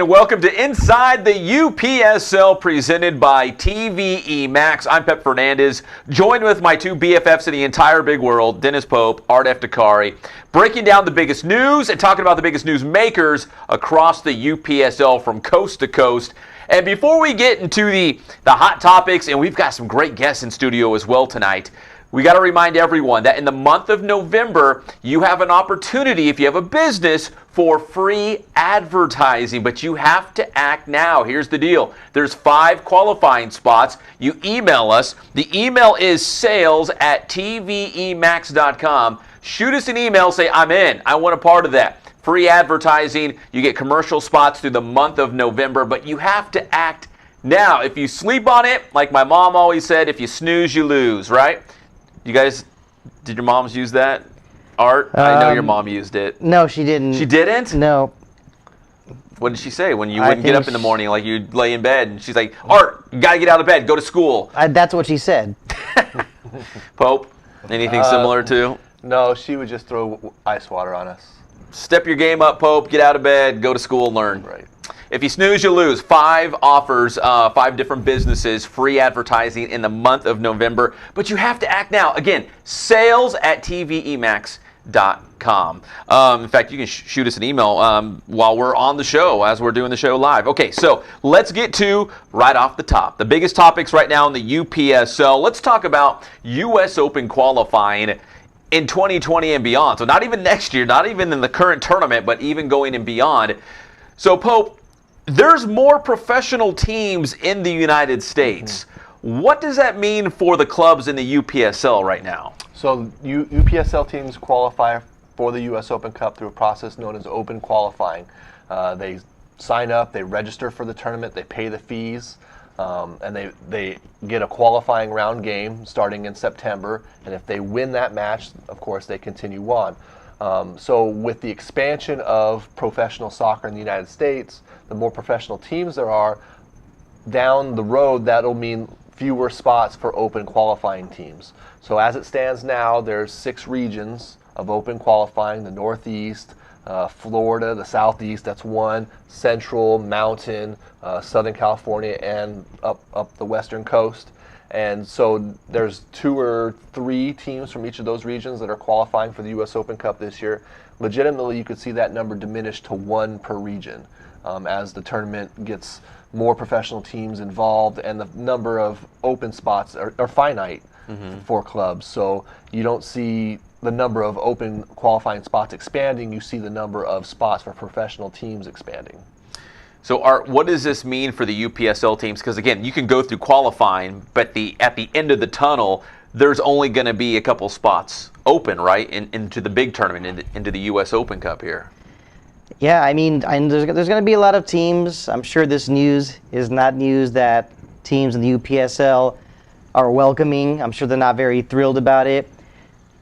and welcome to Inside the UPSL presented by TVE Max. I'm Pep Fernandez, joined with my two BFFs in the entire big world, Dennis Pope, Art F. Dakari, breaking down the biggest news and talking about the biggest news makers across the UPSL from coast to coast. And before we get into the hot topics, and we've got some great guests in studio as well tonight, we got to remind everyone that in the month of November, you have an opportunity, if you have a business, for free advertising, but you have to act now. Here's the deal. There's 5 qualifying spots. You email us. The email is sales@tvemax.com. Shoot us an email, say, I'm in. I want a part of that. Free advertising. You get commercial spots through the month of November, but you have to act now. If you sleep on it, like my mom always said, if you snooze, you lose, right? You guys, did your moms use that? Art? I know your mom used it. No, she didn't. She didn't? No. What did she say when you wouldn't get up in the morning, like you'd lay in bed, and she's like, Art, you got to get out of bed, go to school. That's what she said. Pope, anything similar to? No, she would just throw ice water on us. Step your game up, Pope, get out of bed, go to school and learn. Right. If you snooze, you lose. 5 offers, 5 different businesses, free advertising in the month of November. But you have to act now. Again, sales@tvemax.com. In fact, you can shoot us an email while we're on the show, as we're doing the show live. Okay, so let's get to right off the top. The biggest topics right now in the UPSL. Let's talk about U.S. Open qualifying in 2020 and beyond. So not even next year, not even in the current tournament, but even going and beyond. So, Pope, there's more professional teams in the United States. What does that mean for the clubs in the UPSL right now? So UPSL teams qualify for the U.S. Open Cup through a process known as open qualifying. They sign up, they register for the tournament, they pay the fees, and they get a qualifying round game starting in September. And if they win that match, of course, they continue on. So with the expansion of professional soccer in the United States, the more professional teams there are, down the road, that'll mean fewer spots for open qualifying teams. So as it stands now, there's 6 regions of open qualifying: the Northeast, Florida, the Southeast, that's 1, Central, Mountain, Southern California, and up the Western Coast. And so there's 2 or 3 teams from each of those regions that are qualifying for the U.S. Open Cup this year. Legitimately, you could see that number diminish to 1 per region as the tournament gets more professional teams involved, and the number of open spots are finite for clubs. So you don't see the number of open qualifying spots expanding, you see the number of spots for professional teams expanding. So, Art, what does this mean for the UPSL teams? Because, again, you can go through qualifying, but at the end of the tunnel, there's only going to be a couple spots open, right, into the big tournament, into the U.S. Open Cup here. Yeah, I mean, there's going to be a lot of teams. I'm sure this news is not news that teams in the UPSL are welcoming. I'm sure they're not very thrilled about it.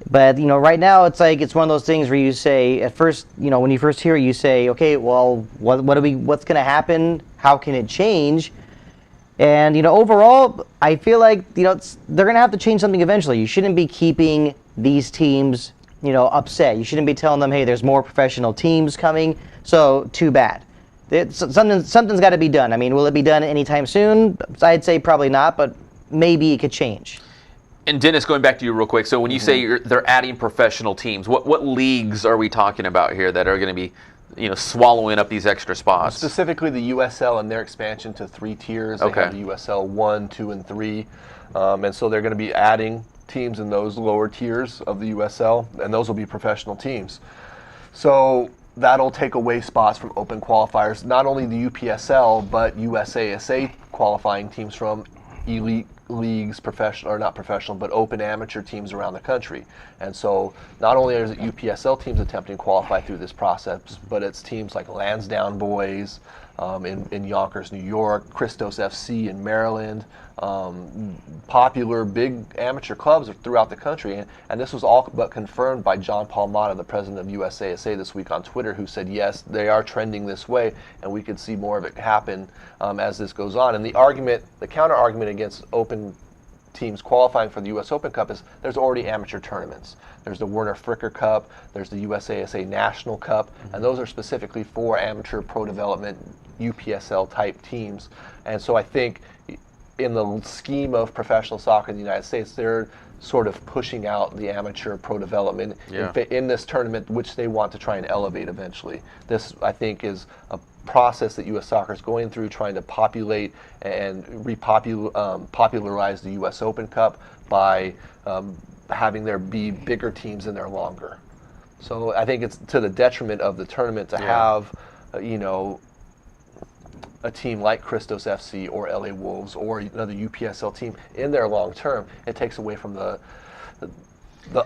But, right now it's like it's one of those things where you say, at first, when you first hear it, you say, okay, well, what's going to happen? How can it change? And, overall, I feel like, they're going to have to change something eventually. You shouldn't be keeping these teams, upset. You shouldn't be telling them, hey, there's more professional teams coming, so too bad. Something's got to be done. I mean, will it be done anytime soon? I'd say probably not, but maybe it could change. And Dennis, going back to you real quick, so when you say they're adding professional teams, what leagues are we talking about here that are going to be, swallowing up these extra spots? Specifically the USL and their expansion to 3 tiers. They have the USL 1, 2, and 3. And so they're going to be adding teams in those lower tiers of the USL, and those will be professional teams. So that'll take away spots from open qualifiers, not only the UPSL, but USASA qualifying teams from elite leagues, professional, or not professional, but open amateur teams around the country. And so not only is it UPSL teams attempting to qualify through this process, but it's teams like Lansdowne Boys in Yonkers, New York, Christos FC in Maryland, popular big amateur clubs throughout the country. And this was all but confirmed by John Palmata, the president of USASA, this week on Twitter, who said, yes, they are trending this way, and we could see more of it happen as this goes on. And the counter argument against open teams qualifying for the U.S. Open Cup is there's already amateur tournaments. There's the Werner Fricker Cup, there's the USASA National Cup, and those are specifically for amateur pro development UPSL type teams. And so I think in the scheme of professional soccer in the United States, they're sort of pushing out the amateur pro development in this tournament, which they want to try and elevate eventually. This, I think, is a process that U.S. soccer is going through, trying to populate and popularize the U.S. Open Cup by having there be bigger teams in there longer. So I think it's to the detriment of the tournament to have, a team like Christos FC or LA Wolves or another UPSL team in there long term. It takes away from the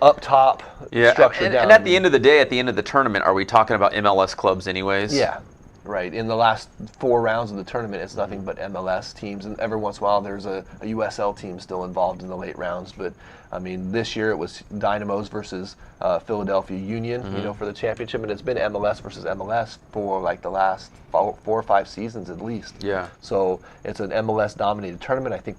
up top structure down. And at the end of the day, at the end of the tournament, are we talking about MLS clubs anyways? Yeah, right. In the last 4 rounds of the tournament, it's nothing but MLS teams, and every once in a while there's a USL team still involved in the late rounds. But I mean, this year it was Dynamos versus Philadelphia Union, for the championship, and it's been MLS versus MLS for like the last 4 or 5 seasons at least. Yeah. So it's an MLS-dominated tournament. I think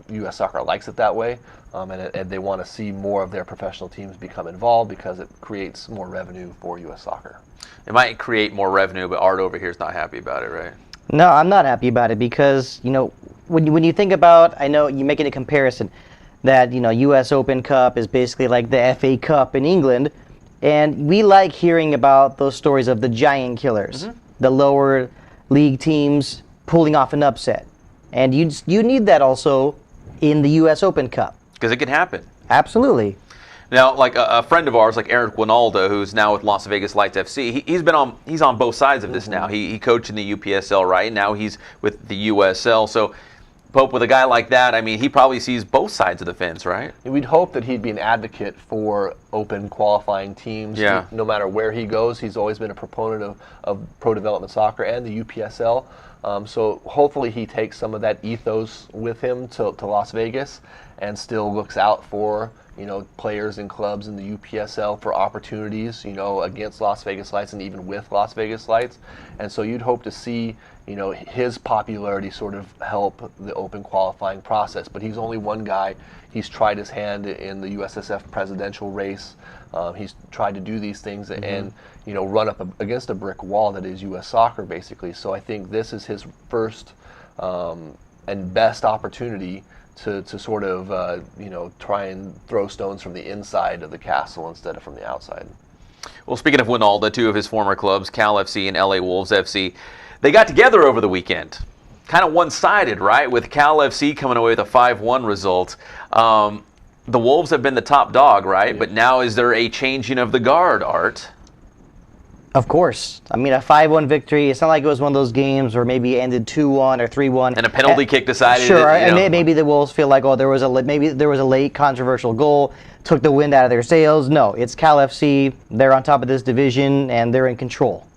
U.S. Soccer likes it that way, and they want to see more of their professional teams become involved because it creates more revenue for U.S. Soccer. It might create more revenue, but Art over here is not happy about it, right? No, I'm not happy about it because, when you think about, I know you're making a comparison that, U.S. Open Cup is basically like the FA Cup in England, and we like hearing about those stories of the giant killers, the lower league teams pulling off an upset. And you need that also in the U.S. Open Cup. Because it can happen. Absolutely. Now, like a friend of ours, like Eric Winaldo, who's now with Las Vegas Lights FC, he's on both sides of this now. He coached in the UPSL, right? Now he's with the USL. So, Pope, with a guy like that, I mean, he probably sees both sides of the fence, right? We'd hope that he'd be an advocate for open qualifying teams. Yeah. No matter where he goes, he's always been a proponent of pro development soccer and the UPSL. So hopefully he takes some of that ethos with him to Las Vegas and still looks out for players and clubs in the UPSL for opportunities, against Las Vegas Lights and even with Las Vegas Lights. And so you'd hope to see, his popularity sort of help the open qualifying process. But he's only one guy. He's tried his hand in the USSF presidential race. He's tried to do these things and, run up against a brick wall that is U.S. soccer, basically. So I think this is his first and best opportunity to sort of, try and throw stones from the inside of the castle instead of from the outside. Well, speaking of Winaldo, 2 of his former clubs, Cal FC and LA Wolves FC, they got together over the weekend. Kind of one-sided, right? With Cal FC coming away with a 5-1 result. The Wolves have been the top dog, right? Yeah. But now is there a changing of the guard, Art? Of course. I mean, a 5-1 victory, it's not like it was one of those games where maybe it ended 2-1 or 3-1. And a penalty kick decided Sure, and maybe the Wolves feel like, there was a late controversial goal, took the wind out of their sails. No, it's Cal FC. They're on top of this division, and they're in control.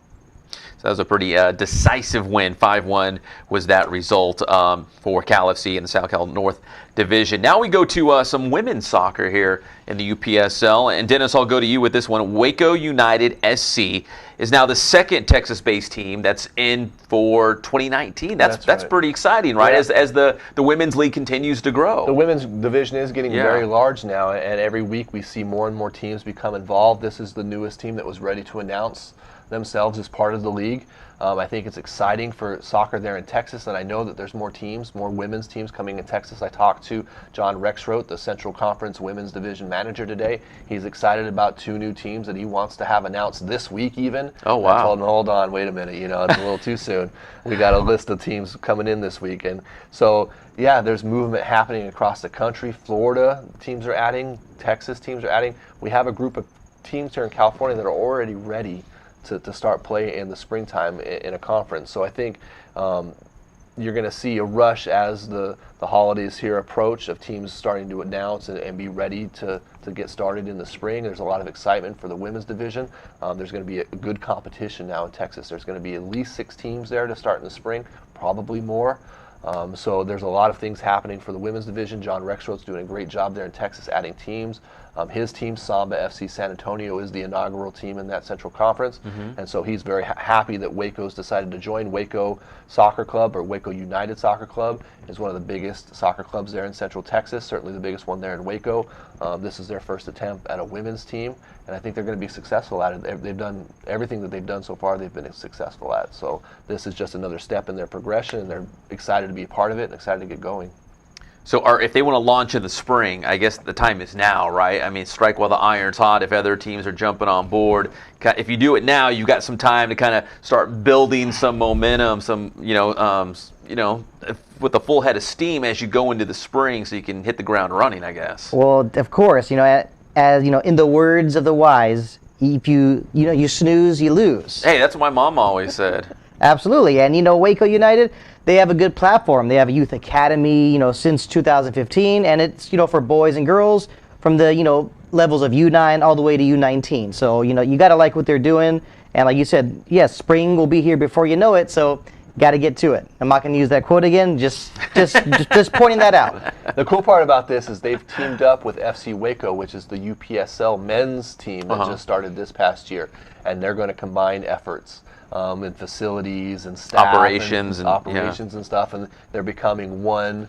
So that was a pretty decisive win. 5-1 was that result for Cal FC in the South Cal North Division. Now we go to some women's soccer here in the UPSL. And Dennis, I'll go to you with this one. Waco United SC is now the second Texas-based team that's in for 2019. That's right. Pretty exciting, right? Yeah. As the women's league continues to grow. The women's division is getting very large now, and every week we see more and more teams become involved. This is the newest team that was ready to announce themselves as part of the league. I think it's exciting for soccer there in Texas, and I know that there's more women's teams coming in Texas. I talked to John Rexroth, the Central Conference Women's Division Manager today. He's excited about 2 new teams that he wants to have announced this week even. Oh, wow. I told him, hold on, wait a minute, it's a little too soon. We got a list of teams coming in this week. And so, there's movement happening across the country. Florida teams are adding, Texas teams are adding. We have a group of teams here in California that are already ready to start play in the springtime in a conference. So I think you're going to see a rush as the holidays here approach of teams starting to announce and be ready to get started in the spring. There's a lot of excitement for the women's division. There's going to be a good competition now in Texas. There's going to be at least 6 teams there to start in the spring, probably more. So there's a lot of things happening for the women's division. John Rexroth's doing a great job there in Texas adding teams. His team, Samba FC San Antonio, is the inaugural team in that Central Conference, and so he's very happy that Waco's decided to join. Waco Soccer Club, or Waco United Soccer Club, is one of the biggest soccer clubs there in Central Texas, certainly the biggest one there in Waco. This is their first attempt at a women's team, and I think they're going to be successful at it. They've done everything that they've done so far, they've been successful at. So this is just another step in their progression, and they're excited to be a part of it and excited to get going. So if they want to launch in the spring, I guess the time is now, right? I mean, strike while the iron's hot. If other teams are jumping on board, if you do it now, you've got some time to kind of start building some momentum, with a full head of steam as you go into the spring, so you can hit the ground running, I guess. Well, of course, as in the words of the wise, if you snooze, you lose. Hey, that's what my mom always said. Absolutely, and Waco United, they have a good platform. They have a youth academy, since 2015, and it's for boys and girls from the levels of U9 all the way to U19. So you got to like what they're doing, and like you said, yes, spring will be here before you know it. So got to get to it. I'm not going to use that quote again. Just pointing that out. The cool part about this is they've teamed up with FC Waco, which is the UPSL men's team that just started this past year, and they're going to combine efforts. In facilities and staff operations and stuff, and they're becoming one,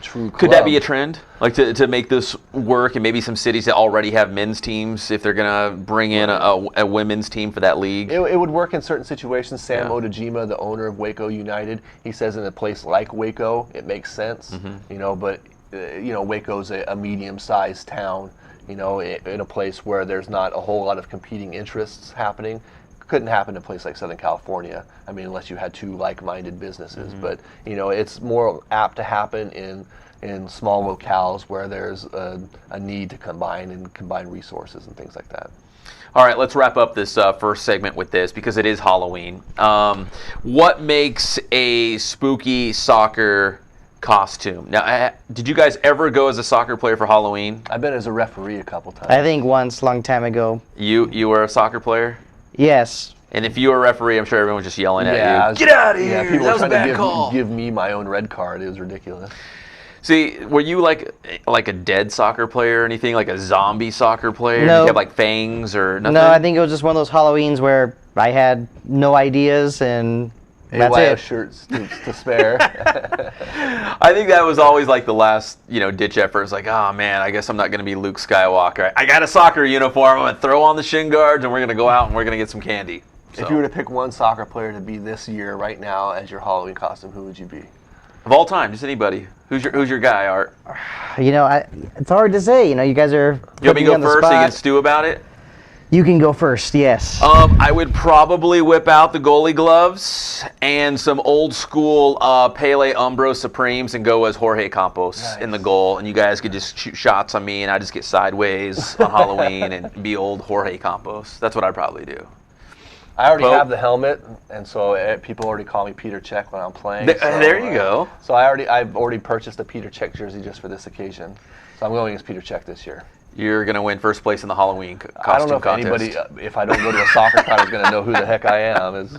true club. Could that be a trend, like to make this work, and maybe some cities that already have men's teams, if they're going to bring in a women's team for that league? It would work in certain situations. Sam Odejima, the owner of Waco United, he says in a place like Waco, it makes sense, but Waco's a medium-sized town, in a place where there's not a whole lot of competing interests happening. Couldn't happen in a place like Southern California. I mean, unless you had two like-minded businesses. But it's more apt to happen in small locales where there's a need to combine resources and things like that. All right, let's wrap up this first segment with this, because it is Halloween. What makes a spooky soccer costume? Now, did you guys ever go as a soccer player for Halloween? I've been as a referee a couple times. I think once, long time ago. You were a soccer player? Yes. And if you were a referee, I'm sure everyone was just yelling at you. Get out of here! Yeah, people were trying to give me my own red card. It was ridiculous. See, were you like a dead soccer player or anything? Like a zombie soccer player? No. Did you have like fangs or nothing? No, I think it was just one of those Halloweens where I had no ideas and that's it. Shirts to spare. I think that was always like the last, ditch effort. It's like, oh man, I guess I'm not going to be Luke Skywalker. I got a soccer uniform. I'm going to throw on the shin guards and we're going to go out and we're going to get some candy. So, if you were to pick one soccer player to be this year, right now, as your Halloween costume, who would you be? Of all time, just anybody. Who's your guy, Art? It's hard to say. You guys are. You want me to go first so you can stew about it? You can go first, yes. I would probably whip out the goalie gloves and some old school Pele Umbro Supremes and go as Jorge Campos in the goal. And you guys could just shoot shots on me and I just get sideways on Halloween and be old Jorge Campos. That's what I'd probably do. I already have the helmet, and so people already call me Peter Cech when I'm playing. There you go. So I've already purchased a Peter Cech jersey just for this occasion. So I'm going as Peter Cech this year. You're going to win first place in the Halloween costume contest. I don't know if anybody, if I don't go to a soccer con, is going to know who the heck I am.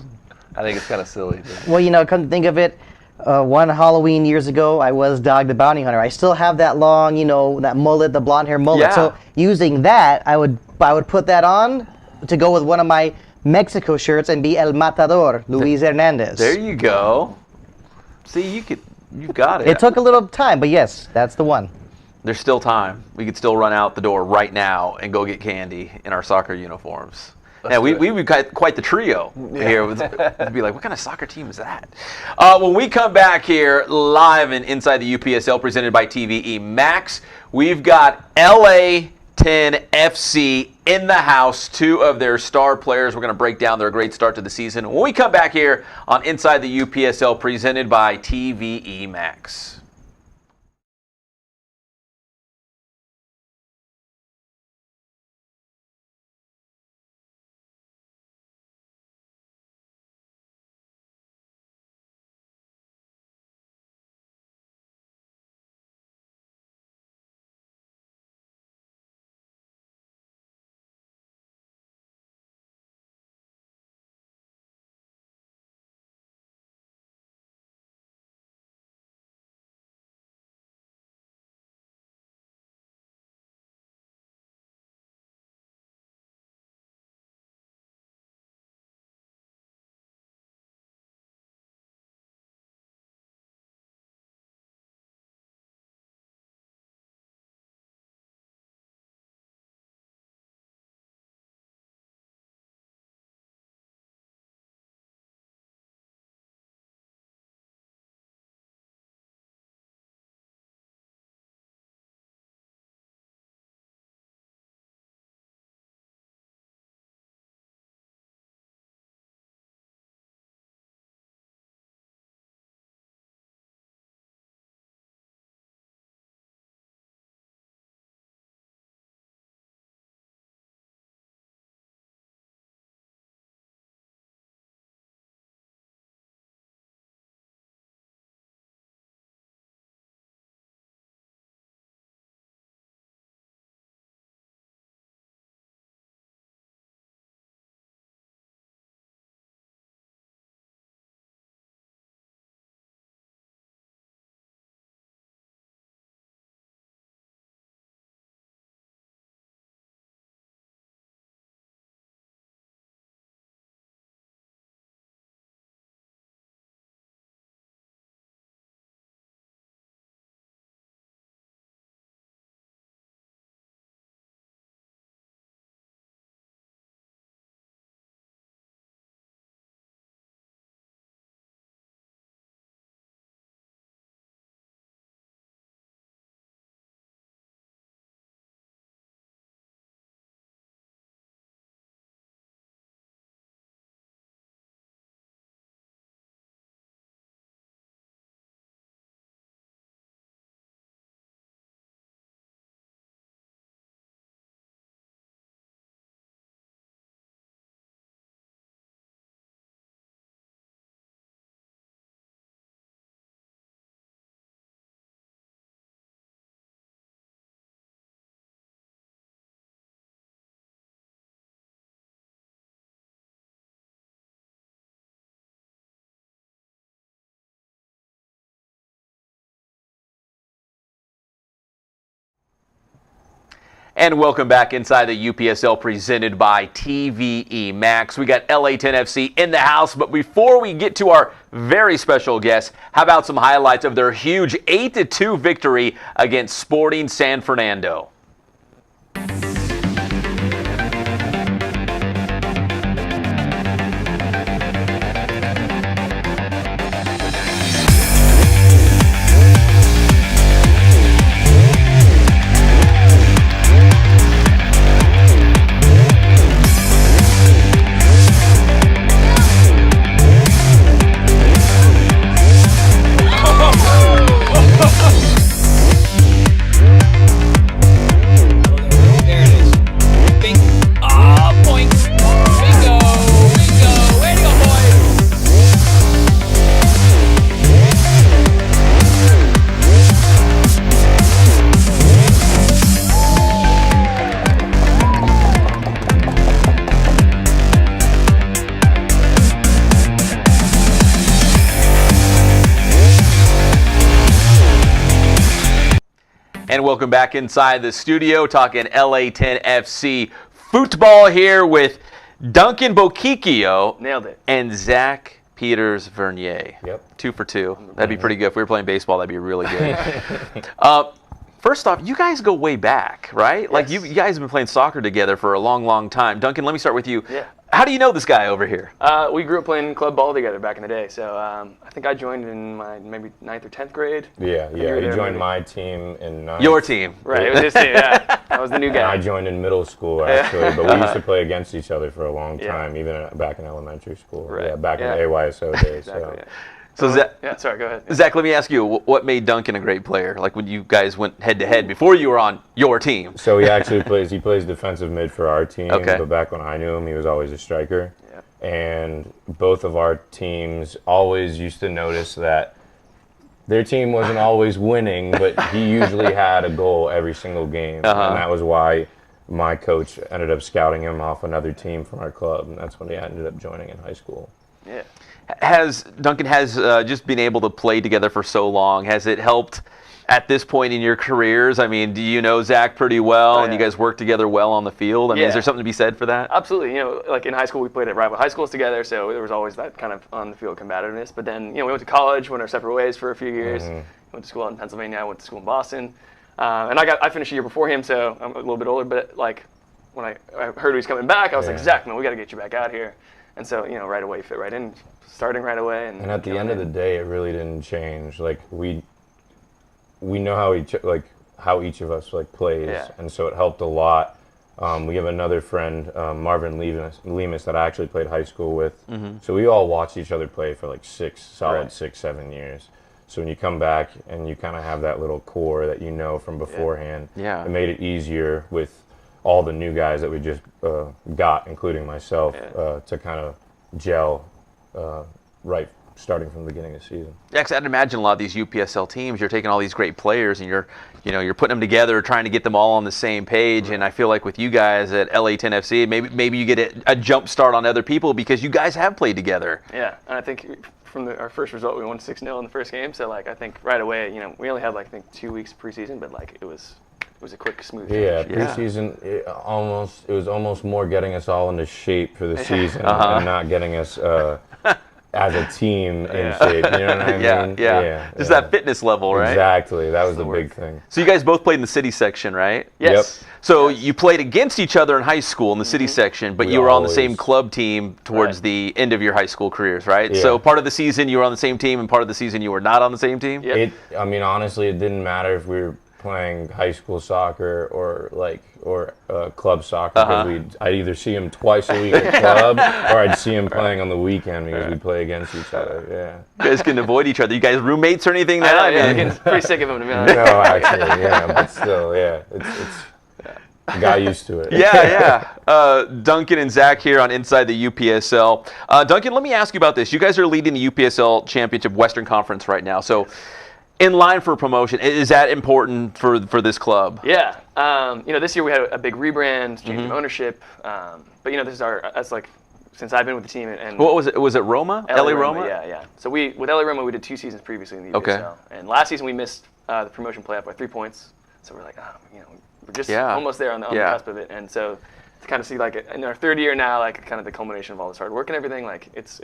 I think it's kind of silly. But. Well, come to think of it, one Halloween years ago, I was Dog the Bounty Hunter. I still have that long, that mullet, the blonde hair mullet. Yeah. So using that, I would put that on to go with one of my Mexico shirts and be El Matador, Luis Hernandez. There you go. See, you've got it. It took a little time, but yes, that's the one. There's still time. We could still run out the door right now and go get candy in our soccer uniforms. Yeah, we'd be quite the trio here. We'd be like, what kind of soccer team is that? When we come back here live and inside the UPSL presented by TVE Max, we've got LA 10 FC in the house, two of their star players. We're going to break down their great start to the season when we come back here on Inside the UPSL presented by TVE Max. And welcome back inside the UPSL presented by TVE Max. We got LA10FC in the house, but before we get to our very special guests, how about some highlights of their huge 8-2 victory against Sporting San Fernando? And welcome back inside the studio, talking LA10FC football here with Duncan Boquicchio. Nailed it. And Zach Peters Vernier. Yep. 2 for 2. That'd be pretty good. If we were playing baseball, that'd be really good. First off, you guys go way back, right? Yes. Like you guys have been playing soccer together for a long, long time. Duncan, let me start with you. Yeah. How do you know this guy over here? We grew up playing club ball together back in the day. So I think I joined in my maybe 9th or 10th grade. Yeah. He joined my team in 9th. Your team. Right, it was his team, yeah. I was the new And guy. I joined in middle school, actually, but we used to play against each other for a long Yeah. time, even back in elementary school. Right. Yeah, back Yeah. in the AYSO days. Exactly, so. yeah. So Zach, Yeah, sorry, go ahead. Yeah. Zach, let me ask you, what made Duncan a great player? Like when you guys went head-to-head before you were on your team? So he actually plays defensive mid for our team, Okay. but back when I knew him, he was always a striker. Yeah. And both of our teams always used to notice that their team wasn't always winning, but he usually had a goal every single game. Uh-huh. And that was why my coach ended up scouting him off another team from our club, and that's when he ended up joining in high school. Yeah. Duncan has just been able to play together for so long. Has it helped at this point in your careers? I mean, do you know Zach pretty well, and you guys work together well on the field? I mean, is there something to be said for that? Absolutely. You know, like in high school, we played at rival high schools together, so there was always that kind of on-the-field combativeness. But then, we went to college, went our separate ways for a few years. Went to school out in Pennsylvania. I went to school in Boston. And I finished a year before him, so I'm a little bit older. But like when I heard he was coming back, I was like, Zach, man, we got to get you back out here. And so, right away, fit right in, starting right away. And at the end of the day, it really didn't change. Like we know how each of us plays, and so it helped a lot. We have another friend, Marvin Lemus, that I actually played high school with. So we all watched each other play for like 6-7 years. So when you come back and you kind of have that little core that you know from beforehand, it made it easier with all the new guys that we just got, including myself, to kind of gel right starting from the beginning of the season. Yeah, 'cause I'd imagine a lot of these UPSL teams, you're taking all these great players and you're putting them together, trying to get them all on the same page. And I feel like with you guys at LA10FC, maybe you get a jump start on other people because you guys have played together. Yeah, and I think from our first result, we won 6-0 in the first game. So I think right away, we only had 2 weeks preseason, but it was a quick, smooth finish. Yeah, preseason, it was almost more getting us all into shape for the season and not getting us as a team in shape. You know what I mean? Yeah. Just that fitness level, right? Exactly. That was the big thing. So you guys both played in the city section, right? Yes. Yep. So you played against each other in high school in the city section, but you were on the same club team towards the end of your high school careers, right? Yeah. So part of the season you were on the same team and part of the season you were not on the same team? Yep. Honestly, it didn't matter if we were playing high school soccer or club soccer, because I'd either see him twice a week at club or I'd see him playing on the weekend because we play against each other. Yeah. You guys can avoid each other. You guys roommates or anything now? I'm getting pretty sick of him, to be honest. No, actually, but still, it's got used to it. Yeah. Duncan and Zach here on Inside the UPSL. Duncan, let me ask you about this. You guys are leading the UPSL Championship Western Conference right now. So in line for promotion, is that important for this club? Yeah. This year we had a big rebrand, change of ownership. But that's since I've been with the team. And what was it? Was it Roma? LA Roma? Yeah. So with LA Roma, we did 2 seasons previously in the UPSL. And last season we missed the promotion playoff by 3 points. So we're like, we're just almost there on the cusp of it. And so to kind of see like in our third year now, like kind of the culmination of all this hard work and everything, like it's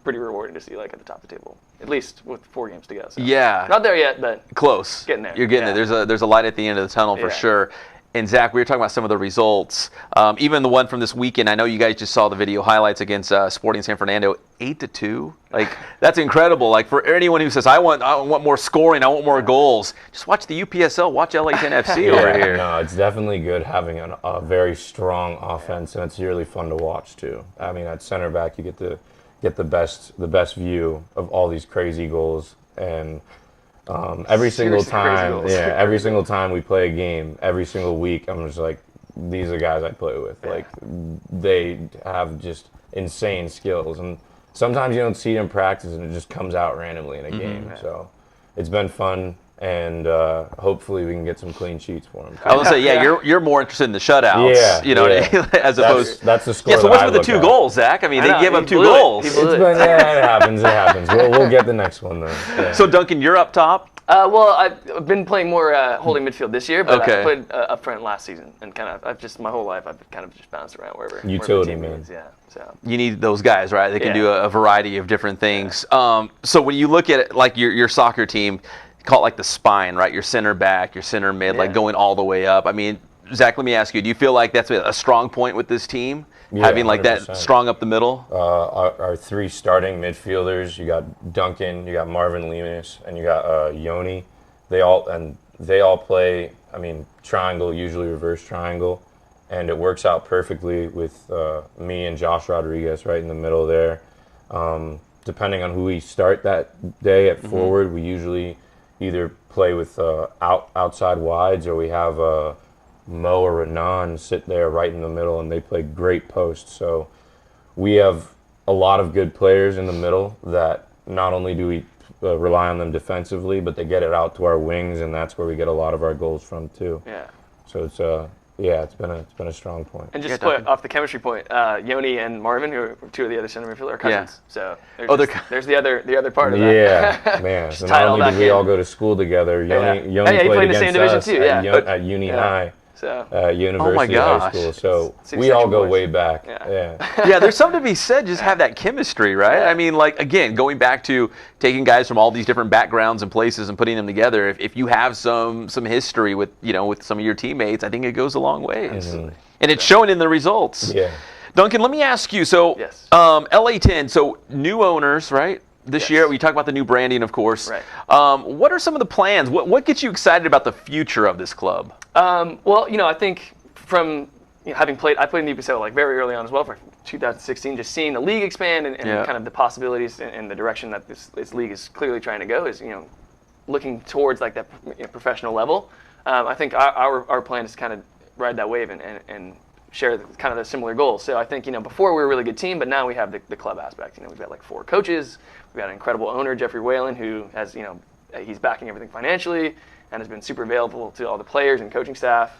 pretty rewarding to see like at the top of the table, at least with 4 games to go. So. Yeah. Not there yet, but close. Getting there. You're getting there. There's a light at the end of the tunnel for sure. And Zach, we were talking about some of the results. Even the one from this weekend, I know you guys just saw the video highlights against Sporting San Fernando, 8-2. Like that's incredible. Like for anyone who says I want more scoring, I want more goals, just watch the UPSL, watch LA10 FC over here. No, it's definitely good having a very strong offense, and it's really fun to watch too. I mean, at center back, you get the best view of all these crazy goals, and every single time we play a game, every single week, I'm just like, these are guys I play with. Like they have just insane skills, and sometimes you don't see it in practice, and it just comes out randomly in a game. So it's been fun. And hopefully we can get some clean sheets for them. I was gonna say, you're more interested in the shutouts, as opposed. That's the score. Yeah, so what's with the 2 goals, Zach? I mean, they gave up 2 goals. It happens. It happens. We'll get the next one though. Yeah. So Duncan, you're up top. Well, I've been playing more holding midfield this year, but I played up front last season, and kind of I've just my whole life I've kind of just bounced around wherever. Utility wherever the team man. is, yeah. So you need those guys, right? They can do a variety of different things. So when you look at it, like your soccer team, call it like the spine, right? Your center back, your center mid, like going all the way up. I mean, Zach, let me ask you, do you feel like that's a strong point with this team? Having like 100%. That strong up the middle? Our 3 starting midfielders, you got Duncan, you got Marvin Lemus, and you got Yoni. They all play, I mean, triangle, usually reverse triangle, and it works out perfectly with me and Josh Rodriguez right in the middle there. Depending on who we start that day at forward, we usually either play with outside wides, or we have Mo or Renan sit there right in the middle, and they play great posts. So we have a lot of good players in the middle that not only do we rely on them defensively, but they get it out to our wings, and that's where we get a lot of our goals from too. Yeah. So it's been a strong point. And just off the chemistry point, Yoni and Marvin, who are 2 of the other center midfielders, are cousins. So there's the other part of that. Yeah, man. So not only did we all go to school together, Yoni played in the same division too. at Uni High. So University High School. So we all go way back. Yeah, there's something to be said. Just have that chemistry, right? I mean, like again, going back to taking guys from all these different backgrounds and places and putting them together. If you have some history with with some of your teammates, I think it goes a long ways, and it's showing in the results. Yeah. Duncan, let me ask you. So, LA10. So new owners, right? This year, we talk about the new branding, of course. Right. What are some of the plans? What gets you excited about the future of this club? Well, I think from having played, I played in the UPSL like very early on as well for 2016. Just seeing the league expand and kind of the possibilities and the direction that this league is clearly trying to go is looking towards like that professional level. I think our plan is to kind of ride that wave and share kind of the similar goals. So I think before we were a really good team, but now we have the club aspect. We've got like 4 coaches. We've got an incredible owner, Jeffrey Whalen, who has he's backing everything financially and has been super available to all the players and coaching staff.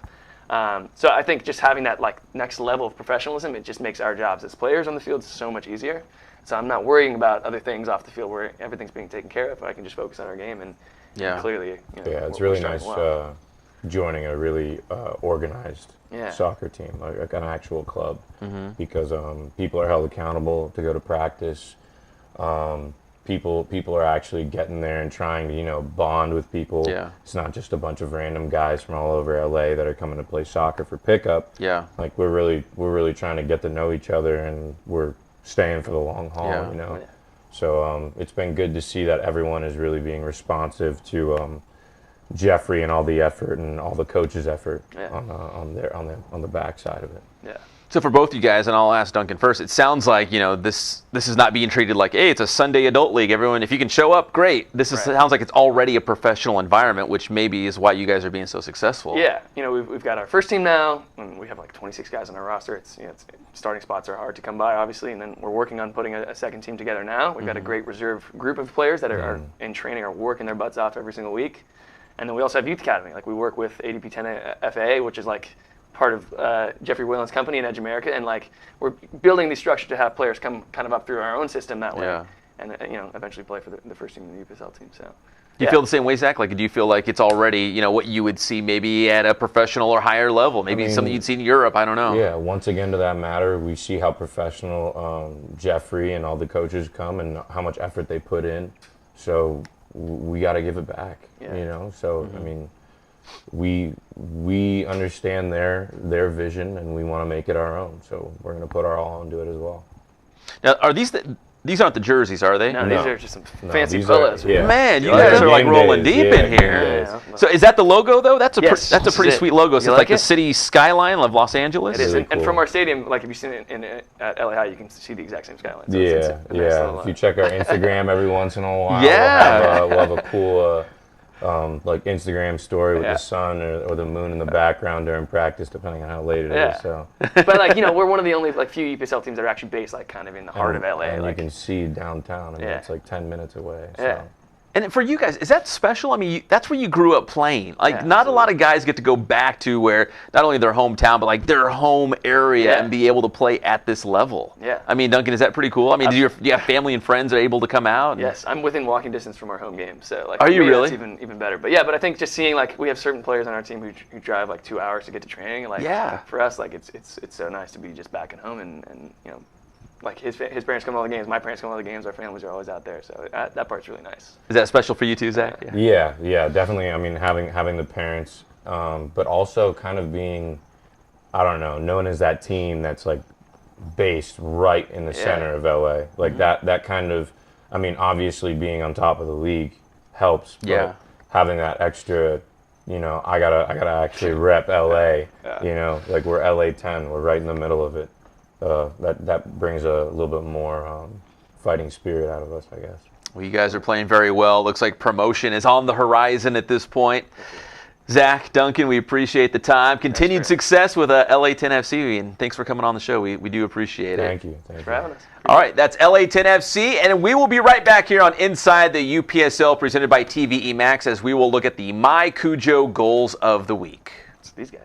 So I think just having that like next level of professionalism, it just makes our jobs as players on the field so much easier. So I'm not worrying about other things off the field where everything's being taken care of. I can just focus on our game and clearly. It's really nice joining a really organized soccer team, like an actual club, because people are held accountable to go to practice. People are actually getting there and trying to bond with people. Yeah. It's not just a bunch of random guys from all over LA that are coming to play soccer for pickup. Yeah. Like we're really trying to get to know each other, and we're staying for the long haul. Yeah. So it's been good to see that everyone is really being responsive to Jeffrey and all the effort and all the coaches' effort on the backside of it. Yeah. So for both you guys, and I'll ask Duncan first, it sounds like this is not being treated like, hey, it's a Sunday adult league. Everyone, if you can show up, great. Sounds like it's already a professional environment, which maybe is why you guys are being so successful. Yeah, we've got our first team now, and we have like 26 guys on our roster. It's starting spots are hard to come by, obviously, and then we're working on putting a second team together now. We've got a great reserve group of players that are in training, are working their butts off every single week, and then we also have youth academy. Like we work with ADP 10 FA, which is like part of Jeffrey Whalen's company in Edge America, and like we're building the structure to have players come kind of up through our own system that way, and eventually play for the first team in the UPSL team. So Do you feel the same way, Zach? Like, do you feel like it's already, what you would see maybe at a professional or higher level? Maybe something you'd see in Europe. I don't know. Yeah. Once again, to that matter, we see how professional Jeffrey and all the coaches come and how much effort they put in. So we got to give it back. Yeah. So I mean, we understand their vision and we want to make it our own. So we're going to put our all into it as well. Now, are these aren't the jerseys, are they? No, No. these are just some fancy these pillows. are- yeah. Man, you Yeah, guys are like game rolling days, deep yeah, in game here. days. So is that the logo though? That's a Yes, that's a this pretty is it. sweet logo. So You it's like like the it? city skyline of Los Angeles. It is, Really and from cool. our stadium, like if you've seen it at LA High, you can see the exact same skyline. So Yeah, it's a nice little, If you check our Instagram every once in a while, Yeah. we'll have a cool like Instagram story with Yeah. the sun or the moon in the background during practice, depending on how late it is. Yeah. So but like we're one of the only like few UPSL teams that are actually based like kind of in the heart of LA. and Like you can see downtown. I mean, Yeah. it's like 10 minutes away. Yeah. So. And for you guys, is that special? I mean, that's where you grew up playing. Like, Yeah, not a lot of guys get to go back to where not only their hometown, but like their home area Yeah. and be able to play at this level. Yeah. I mean, Duncan, is that pretty cool? I mean, do you have family and friends that are able to come out? Yes, I'm within walking distance from our home game, so like. Are for you me, really? That's even better. But yeah, but I think just seeing like we have certain players on our team who drive like 2 hours to get to training, and like Yeah. for us like it's so nice to be just back at home and like his parents come to all the games, my parents come to all the games, our families are always out there, so that part's really nice. Is that special for you too, Zach? Yeah, definitely. I mean, having the parents, but also kind of being, I don't know, known as that team that's like based right in the center of LA. Like that kind of, I mean, obviously being on top of the league helps. But Yeah. having that extra, I gotta actually rep LA. Like we're LA 10. We're right in the middle of it. That brings a little bit more fighting spirit out of us, I guess. Well, you guys are playing very well. Looks like promotion is on the horizon at this point. Zach, Duncan, we appreciate the time. Continued success with LA10 FC, and thanks for coming on the show. We do appreciate it. Thank you. Thanks for having us. All right, that's LA10 FC, and we will be right back here on Inside the UPSL, presented by TVE Max, as we will look at the My Cujo goals of the week. It's these guys.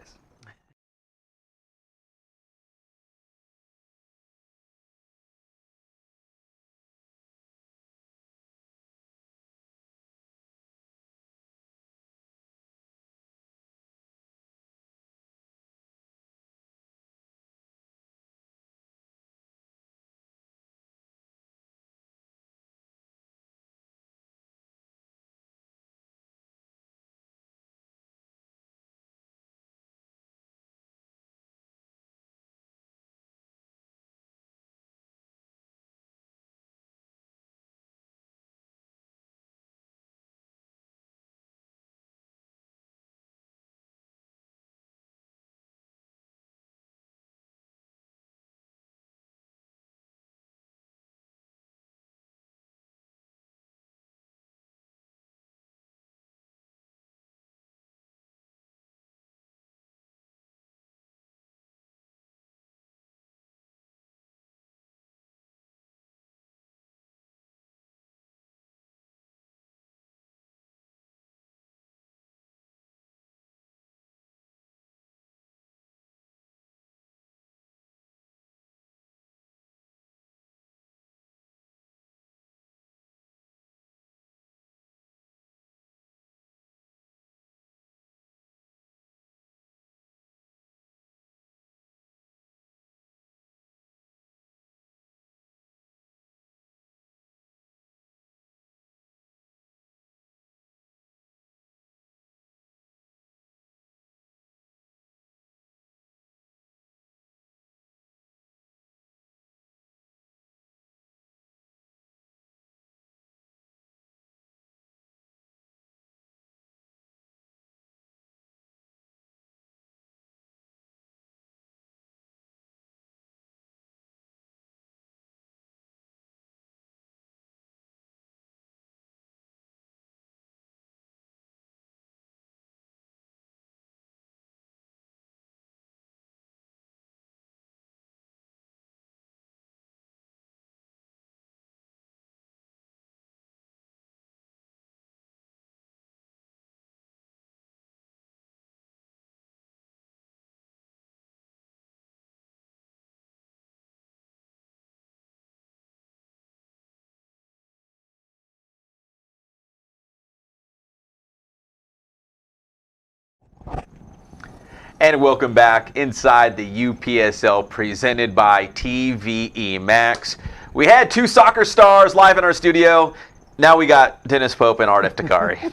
And welcome back inside the UPSL presented by TVE Max. We had two soccer stars live in our studio. Now we got Dennis Pope and Art Eftekari.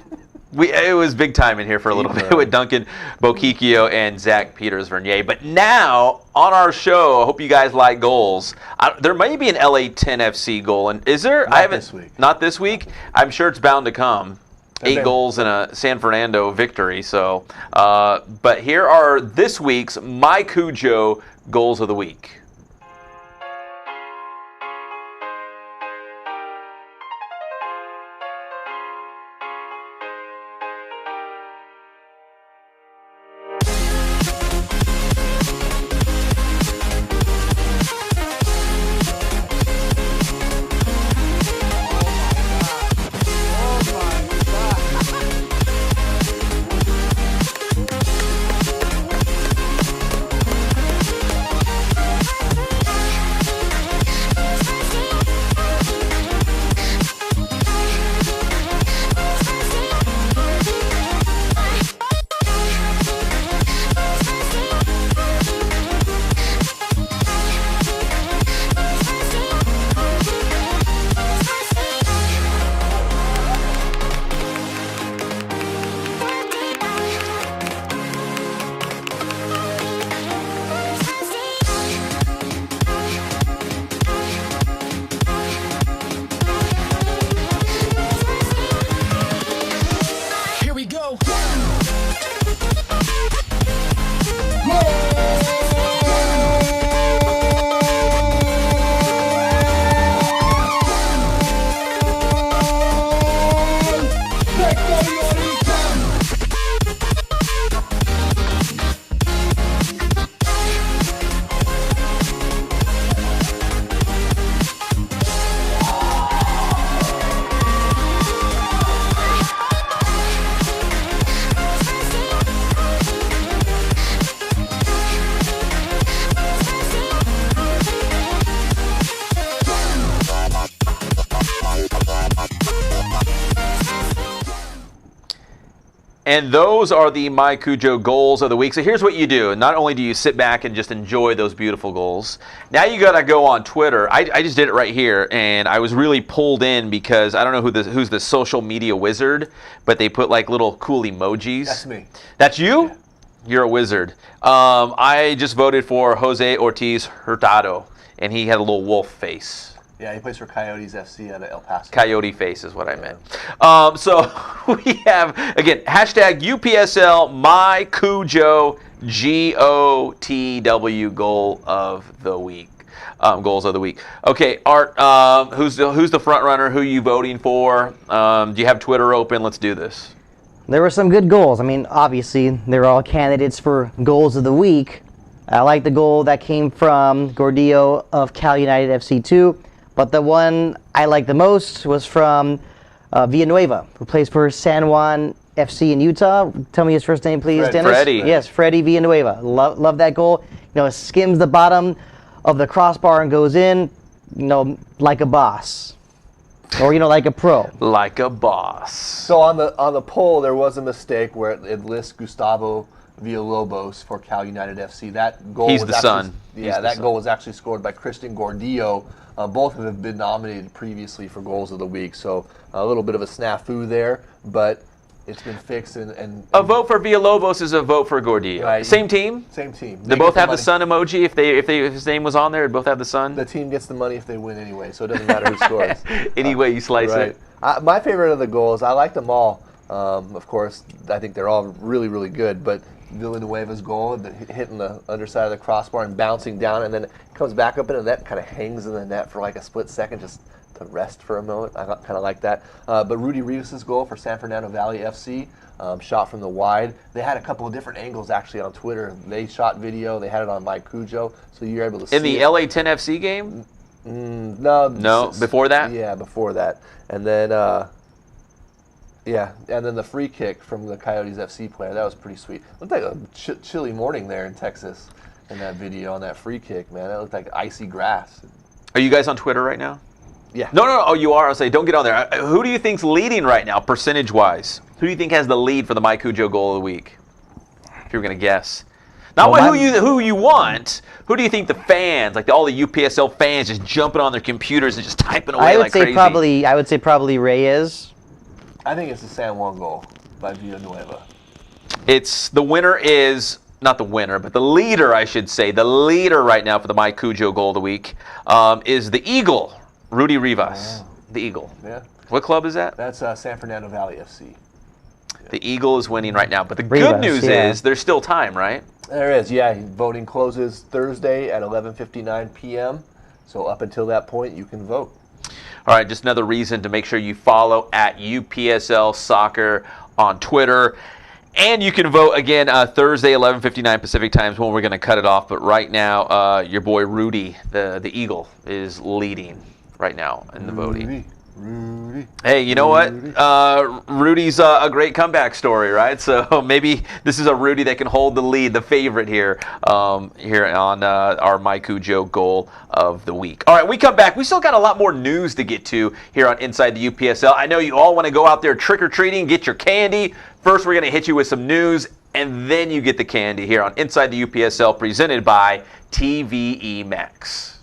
It was big time in here for a little bit with Duncan Bokikio and Zach Peters-Vernier. But now on our show, I hope you guys like goals. There may be an LA 10 FC goal, and is there? Not this week. Not this week. I'm sure it's bound to come. 8 goals in a San Fernando victory. So, but here are this week's My Cujo goals of the week. And those are the My Cujo goals of the week. So here's what you do. Not only do you sit back and just enjoy those beautiful goals, now you got to go on Twitter. I just did it right here, and I was really pulled in because I don't know who's the social media wizard, but they put like little cool emojis. That's me. That's you? Yeah. You're a wizard. I just voted for Jose Ortiz Hurtado, and he had a little wolf face. Yeah, he plays for Coyotes FC out of El Paso. Coyote face is what I meant. So we have, again, hashtag UPSL My Cujo GOTW goal of the week. Goals of the week. Okay, Art, who's the front runner? Who are you voting for? Do you have Twitter open? Let's do this. There were some good goals. I mean, obviously, they're all candidates for goals of the week. I like the goal that came from Gordillo of Cal United FC 2. But the one I liked the most was from Villanueva, who plays for San Juan FC in Utah. Tell me his first name, please, Dennis. Freddie. Yes, Freddie Villanueva. Love that goal. You know, skims the bottom of the crossbar and goes in, you know, like a boss. Or, you know, like a pro. Like a boss. So on the poll, there was a mistake where it lists Gustavo Villalobos for Cal United FC. That goal He's was the actually, son. Yeah, that goal was actually scored by Christian Gordillo. Both have been nominated previously for goals of the week, so a little bit of a snafu there, but it's been fixed. And a vote for Villalobos is a vote for Gordillo. Right. Same team? Same team. They both have the money. sun emoji. If his name was on there, they both have the sun. The team gets the money if they win anyway, so it doesn't matter who scores. Any way you slice Right. it. My favorite of the goals, I like them all. Of course, I think they're all really, really good, but Villanueva's goal, hitting the underside of the crossbar and bouncing down, and then it comes back up into the net, kind of hangs in the net for like a split second, just to rest for a moment. I kind of like that. But Rudy Rivas' goal for San Fernando Valley FC, shot from the wide. They had a couple of different angles actually on Twitter. They shot video. They had it on My Cujo, so you're able to see In the it. LA 10 FC game? No. Before that? Yeah, before that. And then, and then the free kick from the Coyotes FC player. That was pretty sweet. Looked like a chilly morning there in Texas in that video on that free kick, man. That looked like icy grass. Are you guys on Twitter right now? Yeah. No. Oh, you are? I'll say, don't get on there. Who do you think's leading right now, percentage-wise? Who do you think has the lead for the My Cujo goal of the week? If you were going to guess. Not Well, who you want. Who do you think the fans, like all the UPSL fans, just jumping on their computers and just typing away like crazy? I would say probably Reyes. I think it's the San Juan goal by Villanueva. The winner is not the winner, but the leader, I should say. The leader right now for the My Cujo goal of the week is the Eagle, Rudy Rivas. The Eagle. Yeah. What club is that? That's San Fernando Valley FC. The Eagle is winning right now, but the Rivas, good news is there's still time, right? There is, yeah. Voting closes Thursday at 11:59 p.m. So up until that point, you can vote. All right, just another reason to make sure you follow at UPSL Soccer on Twitter. And you can vote again Thursday, 11:59 Pacific times when we're going to cut it off. But right now, your boy Rudy, the Eagle, is leading right now in the voting. Rudy. Hey, you know what? Rudy's a great comeback story, right? So maybe this is a Rudy that can hold the lead, the favorite here on our My Cujo goal of the week. All right, we come back. We still got a lot more news to get to here on Inside the UPSL. I know you all want to go out there trick-or-treating, get your candy. First, we're going to hit you with some news, and then you get the candy here on Inside the UPSL, presented by TVE Max.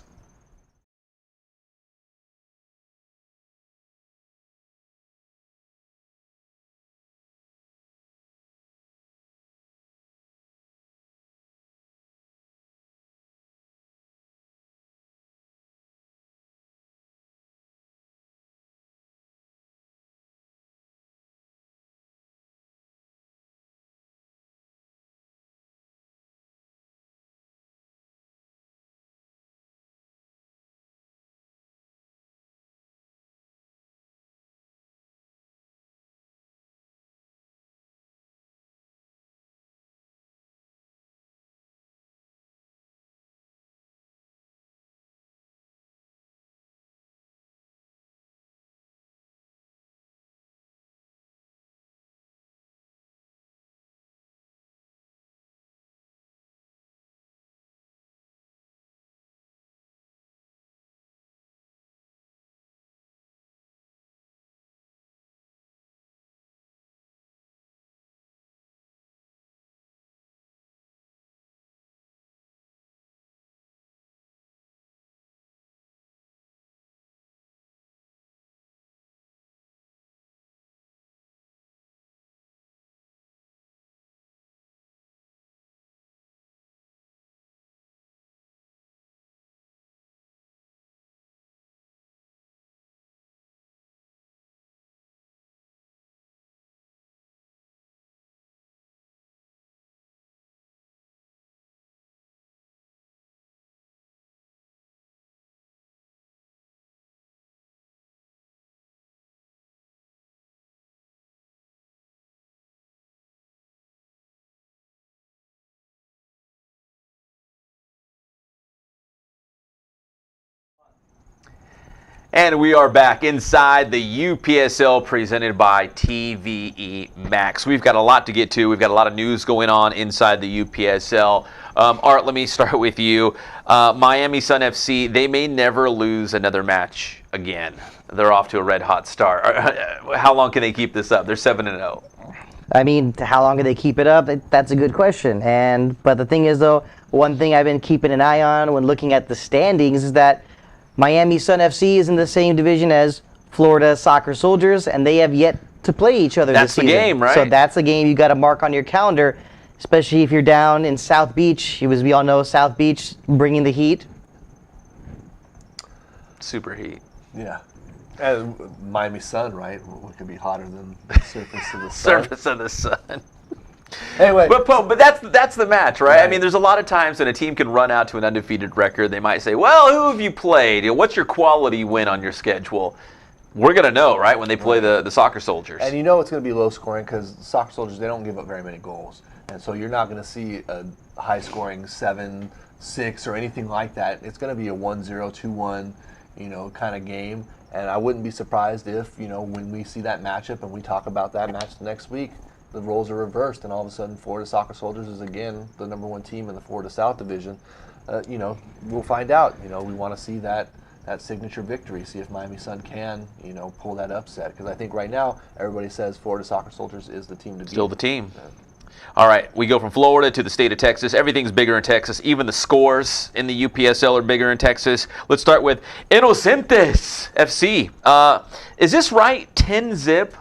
And we are back inside the UPSL presented by TVE Max. We've got a lot to get to. We've got a lot of news going on inside the UPSL. Art, let me start with you. Miami Sun FC, they may never lose another match again. They're off to a red-hot start. How long can they keep this up? They're 7-0. I mean, how long can they keep it up? That's a good question. But the thing is, though, one thing I've been keeping an eye on when looking at the standings is that Miami Sun FC is in the same division as Florida Soccer Soldiers, and they have yet to play each other this season. That's the game, right? So that's a game you got to mark on your calendar, especially if you're down in South Beach. As we all know, South Beach bringing the heat. Super heat. Yeah. And Miami Sun, right? What could be hotter than the surface of the sun? Surface of the sun. Anyway, but that's the match, right? Right. I mean, there's a lot of times when a team can run out to an undefeated record. They might say, well, who have you played? What's your quality win on your schedule? We're going to know, right, when they play the Soccer Soldiers. and you know it's going to be low scoring because Soccer Soldiers, they don't give up very many goals. And so you're not going to see a high scoring 7-6 or anything like that. It's going to be a 1-0, 2-1, kind of game. And I wouldn't be surprised if, when we see that matchup and we talk about that match next week, the roles are reversed, and all of a sudden Florida Soccer Soldiers is again the number one team in the Florida South Division. We'll find out. We want to see that signature victory, see if Miami Sun can, pull that upset. Because I think right now everybody says Florida Soccer Soldiers is the team to beat. Still the team. All right, we go from Florida to the state of Texas. Everything's bigger in Texas. Even the scores in the UPSL are bigger in Texas. Let's start with Inocentes FC. Is this right? 10-zip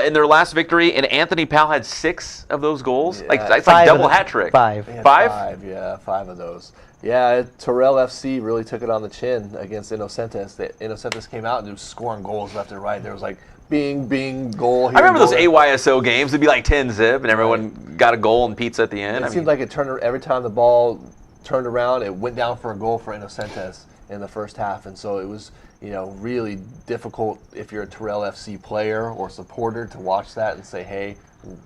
in their last victory, and Anthony Powell had 6 of those goals. Yeah. It's like double hat trick. 5. They had 5? Yeah, 5 of those. Yeah, Terrell FC really took it on the chin against Inocentes. Inocentes came out and was scoring goals left and right. There was like bing, bing, goal here. I remember goal those there. AYSO games. It'd be like 10-zip, and everyone got a goal and pizza at the end. It seemed like it turned every time the ball turned around, it went down for a goal for Inocentes in the first half, and so it was really difficult if you're a Terrell FC player or supporter to watch that and say, hey,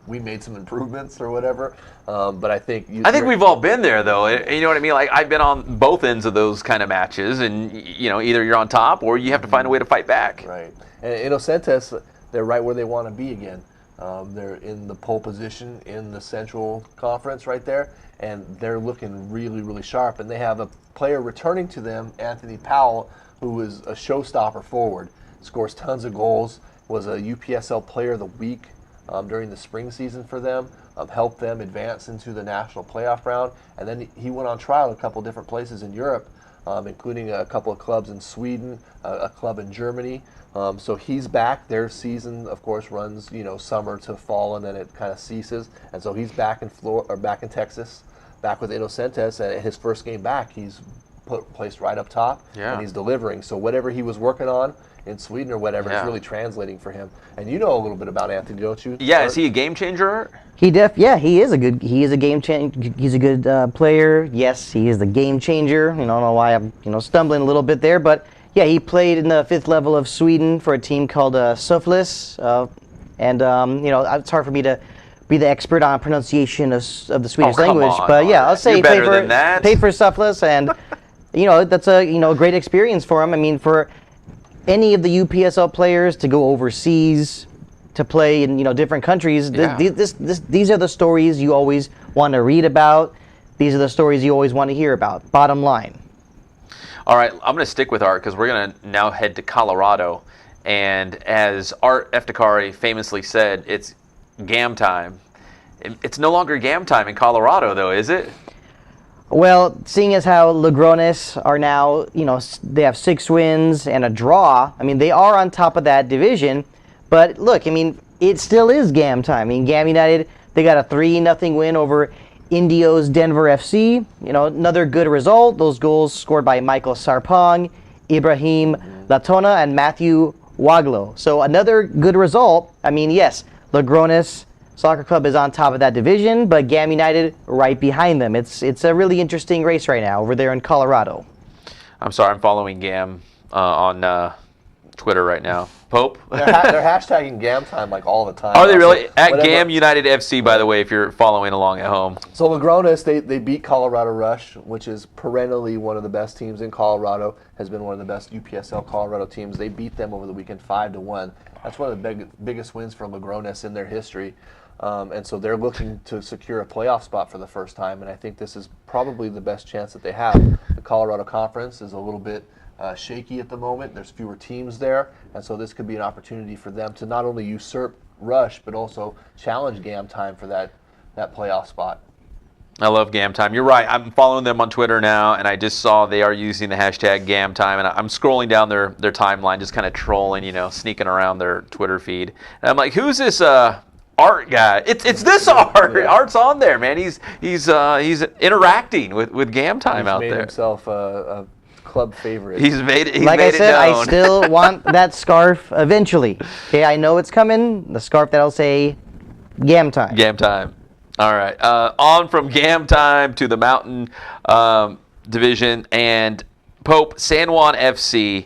we made some improvements or whatever. But I think we've all been there, though. You know what I mean? Like, I've been on both ends of those kind of matches, and either you're on top or you have to find a way to fight back. Right. And Inocentes, they're right where they want to be again. They're in the pole position in the Central Conference right there, and they're looking really, really sharp. And they have a player returning to them, Anthony Powell, who is a showstopper forward, scores tons of goals, was a UPSL Player of the Week during the spring season for them, helped them advance into the national playoff round, and then he went on trial a couple different places in Europe, including a couple of clubs in Sweden, a club in Germany. So he's back. Their season, of course, runs summer to fall, and then it kind of ceases. And so he's back in back in Texas, back with Inocentes, and his first game back, he's placed right up top, and he's delivering. So whatever he was working on in Sweden or whatever, it's really translating for him. And you know a little bit about Anthony, don't you? Yeah, is he a game changer? He is a game changer. He's a good player. Yes, he is the game changer. I don't know why I'm stumbling a little bit there, but yeah, he played in the 5th level of Sweden for a team called Soflis, and it's hard for me to be the expert on pronunciation of the Swedish language, but yeah, I'll say he played for Soflis, and that's a great experience for him. I mean, for any of the UPSL players to go overseas to play in different countries, these are the stories you always want to read about. These are the stories you always want to hear about. Bottom line. All right, I'm going to stick with Art because we're going to now head to Colorado. And as Art Eftekari famously said, it's GAM time. It's no longer GAM time in Colorado, though, is it? Well, seeing as how Logrones are now, they have 6 wins and a draw. I mean, they are on top of that division. But look, I mean, it still is GAM time. I mean, GAM United, they got a 3-0 win over Indio's Denver FC. Another good result. Those goals scored by Michael Sarpong, Ibrahim Latona, and Matthew Waglo. So another good result. I mean, yes, Logrones Soccer Club is on top of that division, but GAM United right behind them. It's a really interesting race right now over there in Colorado. I'm sorry, I'm following GAM on Twitter right now. Pope? They're hashtagging GAM time like all the time. Are they really? At GAM United FC, by the way, if you're following along at home. So Logrones, they beat Colorado Rush, which is perennially one of the best teams in Colorado, has been one of the best UPSL Colorado teams. They beat them over the weekend 5-1. That's one of the biggest wins for Logrones in their history. And so they're looking to secure a playoff spot for the first time, and I think this is probably the best chance that they have. The Colorado Conference is a little bit shaky at the moment. There's fewer teams there, and so this could be an opportunity for them to not only usurp Rush, but also challenge GAM time for that playoff spot. I love GAM time. You're right. I'm following them on Twitter now, and I just saw they are using the hashtag GAM time, and I'm scrolling down their timeline, just kind of trolling, sneaking around their Twitter feed. And I'm like, who's this Art guy? It's this Art. Yeah. Art's on there, man. He's interacting with GAM time out there. He's made himself a club favorite. He's made it. Like I said, I still want that scarf eventually. Okay, I know it's coming. The scarf that'll say GAM time. GAM time. All right. On from GAM time to the Mountain Division and Pope San Juan FC.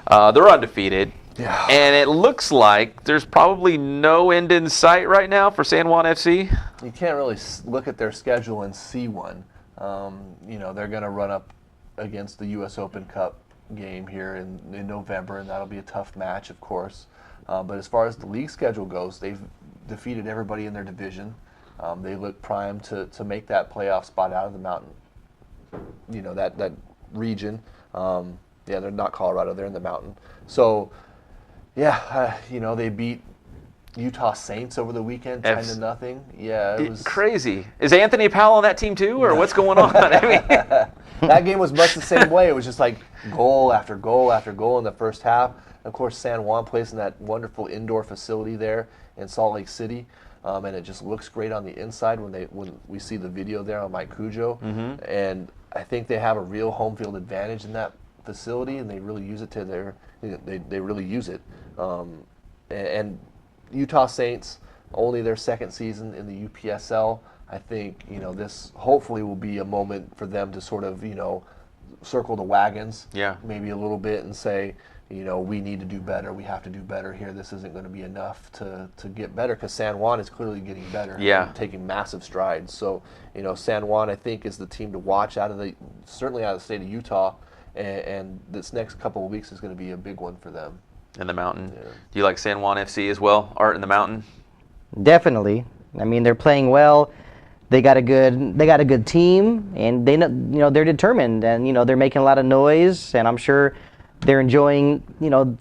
They're undefeated. Yeah. And it looks like there's probably no end in sight right now for San Juan FC. You can't really look at their schedule and see one. They're going to run up against the U.S. Open Cup game here in November, and that'll be a tough match, of course. But as far as the league schedule goes, they've defeated everybody in their division. They look primed to make that playoff spot out of the Mountain, that region. They're not Colorado, they're in the Mountain. So, they beat Utah Saints over the weekend, 10-0. Yeah, it was crazy. Is Anthony Powell on that team too, or what's going on? I mean, that game was much the same way. It was just like goal after goal after goal in the first half. Of course, San Juan plays in that wonderful indoor facility there in Salt Lake City, and it just looks great on the inside when we see the video there on Mike Cujo. And I think they have a real home field advantage in that facility, and they really use it to they really use it. And Utah Saints, only their second season in the UPSL. I think this hopefully will be a moment for them to sort of circle the wagons, maybe a little bit, and say, we need to do better. We have to do better here. This isn't going to be enough to get better, because San Juan is clearly getting better, taking massive strides. So San Juan, I think, is the team to watch certainly out of the state of Utah, and this next couple of weeks is going to be a big one for them. In the mountain. Yeah. Do you like San Juan FC as well, Art, in the mountain? Definitely. I mean, they're playing well. They got a good team, and they they're determined, and they're making a lot of noise, and I'm sure they're enjoying they're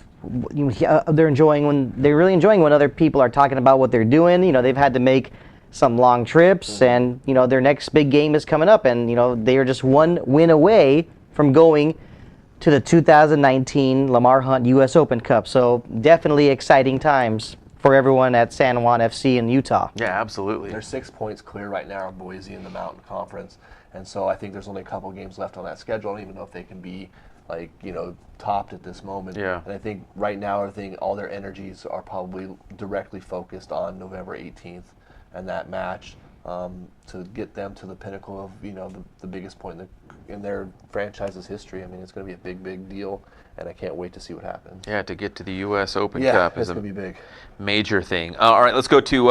really enjoying when other people are talking about what they're doing. They've had to make some long trips, and their next big game is coming up, and they are just one win away from going to the 2019 Lamar Hunt U.S. Open Cup. So definitely exciting times for everyone at San Juan FC in Utah. Yeah, absolutely. They're 6 points clear right now of Boise in the Mountain Conference, and so I think there's only a couple games left on that schedule. I don't even know if they can be topped at this moment. Yeah. And I think right now all their energies are probably directly focused on November 18th and that match, to get them to the pinnacle of the biggest point in their franchise's history. I mean, it's going to be a big, big deal, and I can't wait to see what happens. Yeah, to get to the U.S. Open Cup is going to be big. Major thing. All right, let's go to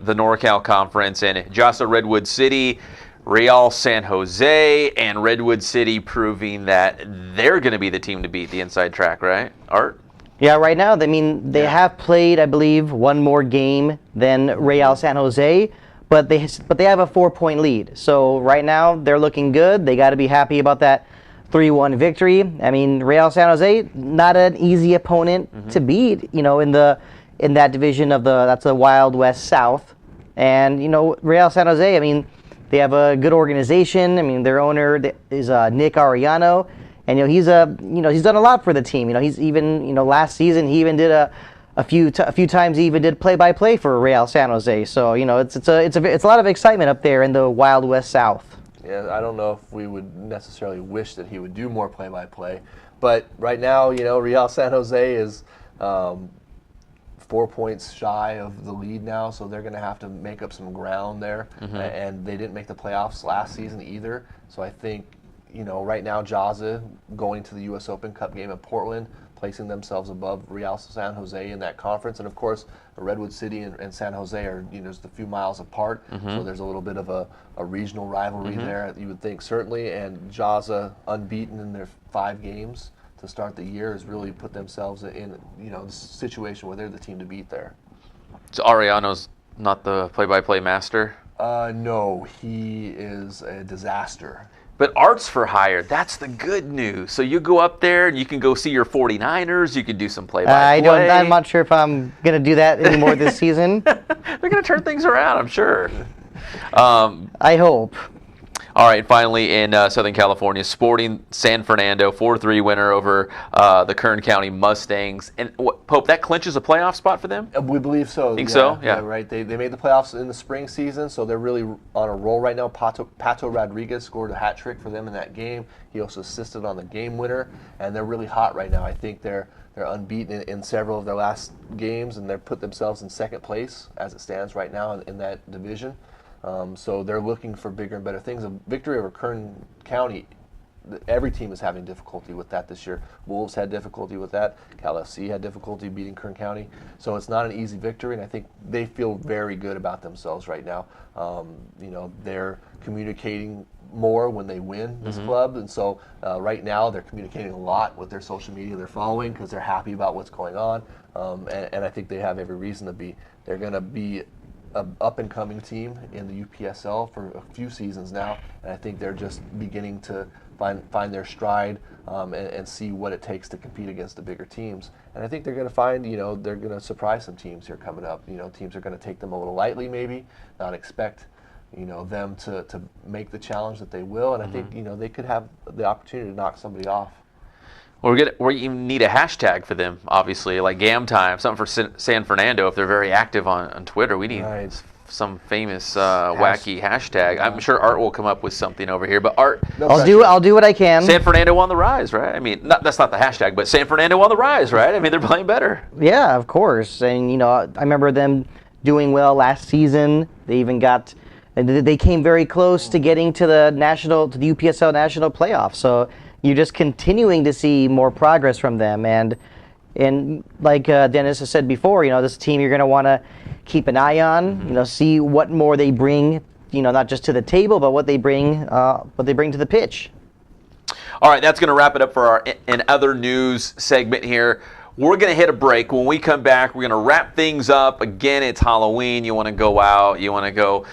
the NorCal Conference, and JASA Redwood City, Real San Jose, and Redwood City proving that they're going to be the team to beat the inside track, right, Art? Yeah, right now, they have played, I believe, one more game than Real San Jose, but they have a 4-point lead. So right now, they're looking good. They got to be happy about that 3-1 victory. I mean, Real San Jose, not an easy opponent to beat, in that division that's the Wild West South. And, Real San Jose, I mean, they have a good organization. I mean, their owner is Nick Ariano, and he's done a lot for the team. He's even last season he even did a few times he even did play-by-play for Real San Jose. So it's a lot of excitement up there in the Wild West South. Yeah, I don't know if we would necessarily wish that he would do more play-by-play, but right now Real San Jose is 4 points shy of the lead now, so they're going to have to make up some ground there. And they didn't make the playoffs last season either. So I think, right now JASA going to the U.S. Open Cup game in Portland, placing themselves above Real San Jose in that conference. And of course, Redwood City and San Jose are just a few miles apart, so there's a little bit of a regional rivalry there, you would think, certainly. And JASA, unbeaten in their 5 games to start the year, has really put themselves in this situation where they're the team to beat there. So Ariano's not the play-by-play master? No, he is a disaster. But Art's for hire. That's the good news. So you go up there and you can go see your 49ers. You can do some play-by-play. I'm not sure if I'm going to do that anymore this season. They're going to turn things around, I'm sure. I hope. All right, finally in Southern California, Sporting San Fernando, 4-3 winner over the Kern County Mustangs. And Pope, that clinches a playoff spot for them? We believe so. Think so? Yeah, right. They made the playoffs in the spring season, so they're really on a roll right now. Pato Rodriguez scored a hat trick for them in that game. He also assisted on the game winner, and they're really hot right now. I think they're unbeaten in several of their last games, and they've put themselves in second place as it stands right now in that division. So they're looking for bigger and better things. A victory over Kern County, every team is having difficulty with that this year. Wolves had difficulty with that. Cal FC had difficulty beating Kern County. So it's not an easy victory, and I think they feel very good about themselves right now. They're communicating more when they win this club, and so right now they're communicating a lot with their social media they're following, because they're happy about what's going on, and I think they have every reason to be. They're going to be an up-and-coming team in the UPSL for a few seasons now, and I think they're just beginning to find their stride, and see what it takes to compete against the bigger teams. And I think they're going to find, they're going to surprise some teams here coming up. Teams are going to take them a little lightly, maybe, not expect, them to make the challenge that they will. And I think, they could have the opportunity to knock somebody off. Well, we even need a hashtag for them, obviously, like Gam Time, something for San Fernando. If they're very active on Twitter, we need some famous wacky hashtag. I'm sure Art will come up with something over here. But Art, I'll do what I can. San Fernando on the rise, right? I mean, that's not the hashtag, but San Fernando on the rise, right? I mean, they're playing better. Yeah, of course. And I remember them doing well last season. They even they came very close to getting to the UPSL national playoffs. So you're just continuing to see more progress from them. And like Dennis has said before, this team you're going to want to keep an eye on, see what more they bring, not just to the table, but what they bring to the pitch. All right, that's going to wrap it up for our In Other News segment here. We're going to hit a break. When we come back, we're going to wrap things up. Again, it's Halloween. You want to go out. You want to go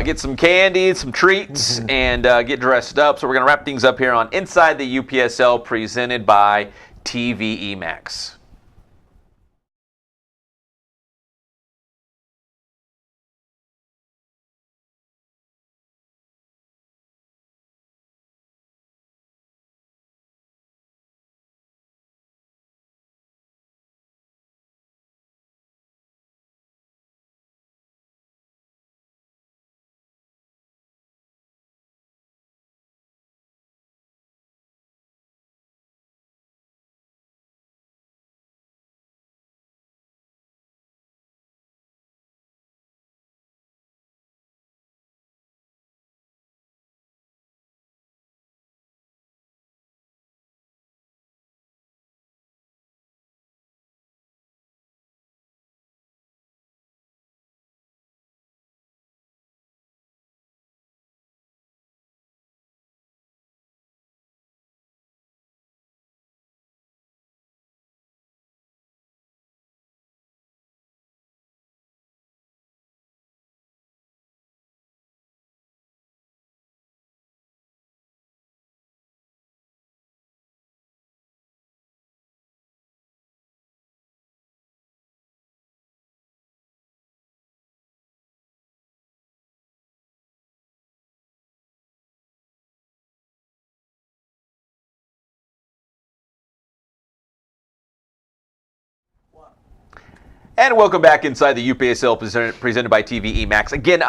get some candy, some treats, and get dressed up. So we're going to wrap things up here on Inside the UPSL, presented by TVE Max. And welcome back inside the UPSL presented by TVE Max. Again,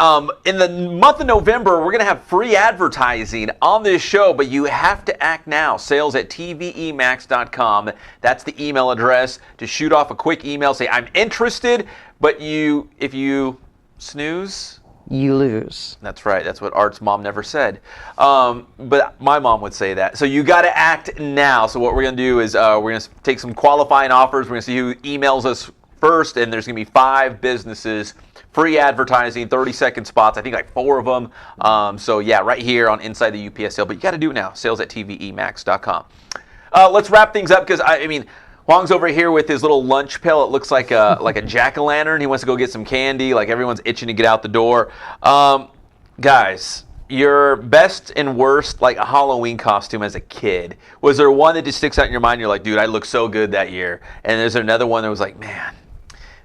in the month of November, we're going to have free advertising on this show, but you have to act now. Sales at tvemax.com. That's the email address to shoot off a quick email. Say, I'm interested, but if you snooze, you lose. That's right. That's what Art's mom never said. But my mom would say that. So you got to act now. So what we're going to do is we're going to take some qualifying offers. We're going to see who emails us first, and there's going to be 5 businesses, free advertising, 30-second spots, I think like 4 of them. So yeah, right here on Inside the UPSL, but you got to do it now, sales at tvemax.com. Let's wrap things up because, I mean, Huang's over here with his little lunch pail. It looks like a jack-o'-lantern. He wants to go get some candy, like everyone's itching to get out the door. Guys, your best and worst, like a Halloween costume as a kid, was there one that just sticks out in your mind? You're like, dude, I looked so good that year. And there's another one that was like, man,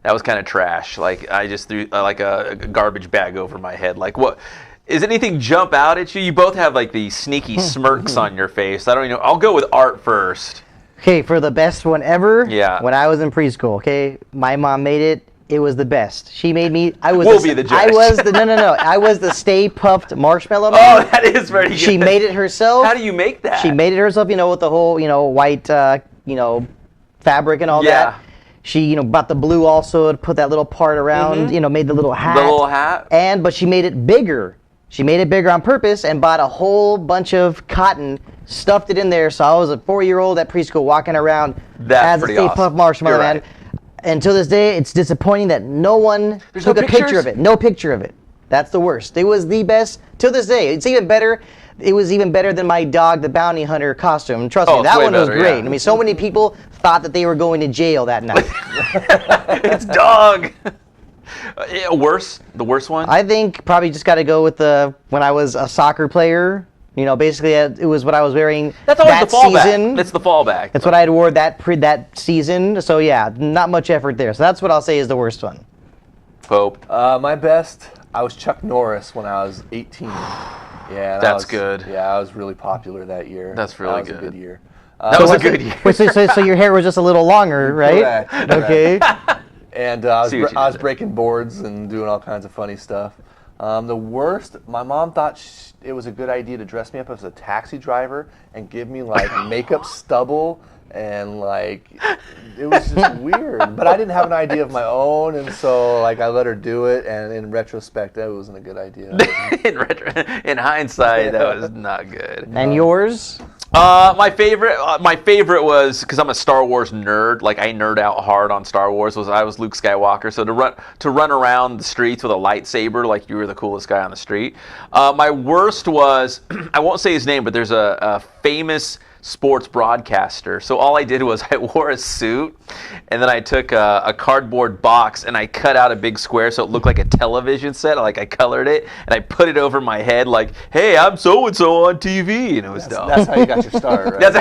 that was kind of trash. Like I just threw like a garbage bag over my head. Like what? Is anything jump out at you? You both have like these sneaky smirks on your face. I don't even know. I'll go with Art first. Okay, for the best one ever. Yeah. When I was in preschool, okay, my mom made it. It was the best. She made me. We'll be the judge. I was the no. I was the Stay Puffed Marshmallow Man. Oh, that is very good. She made it herself. How do you make that? She made it herself. With the whole white fabric and all that. She bought the blue also to put that little part around. Made the little hat. The little hat. But she made it bigger. She made it bigger on purpose and bought a whole bunch of cotton, stuffed it in there. So I was a 4-year-old at preschool walking around as a Stay Puft Marshmallow Man. And to this day, it's disappointing that no one took a picture of it. No picture of it. That's the worst. It was the best. To this day, it's even better. It was even better than my Dog the Bounty Hunter costume. Trust me, that one was great. Yeah. I mean, so many people thought that they were going to jail that night. It's Dog. Worse? The worst one? I think probably just got to go with when I was a soccer player. You know, basically it was what I was wearing That's always that the fallback. season. It's the fallback. That's what I had wore that season. So yeah, not much effort there. So that's what I'll say is the worst one. Pope. My best, I was Chuck Norris when I was 18. Yeah, That's good. Yeah, I was really popular that year. That's really that was good. a good year. That was a good year. Wait, so your hair was just a little longer, right? Correct. Okay. And I See what you was did there. breaking boards and doing all kinds of funny stuff. The worst, my mom thought it was a good idea to dress me up as a taxi driver and give me like makeup stubble and like it was just weird. But I didn't have an idea of my own, and so like I let her do it. And in retrospect, that wasn't a good idea. In hindsight, that was not good. And yours? My favorite was, because I'm a Star Wars nerd. Like I nerd out hard on Star Wars. I was Luke Skywalker. So to run around the streets with a lightsaber, like you were the coolest guy on the street. My worst was, I won't say his name, but there's a famous sports broadcaster. So all I did was I wore a suit, and then I took a cardboard box and I cut out a big square so it looked like a television set. Like I colored it and I put it over my head, like, "Hey, I'm so and so on TV," and it was dumb. That's how you got your start, right?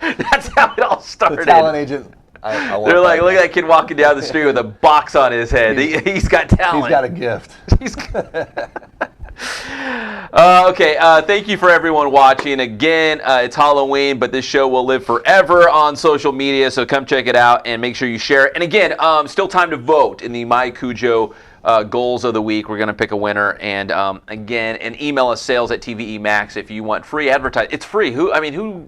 That's how it all started. The talent agent. I want They're like, that "Look at guy. that kid walking down the street with a box on his head. He's got talent. He's got a gift." Okay, thank you for everyone watching. Again, it's Halloween, but this show will live forever on social media, so come check it out and make sure you share it. And again, still time to vote in the My Cujo goals of the week. We're going to pick a winner. And again, and email us sales@TVEmax if you want free advertising. It's free. Who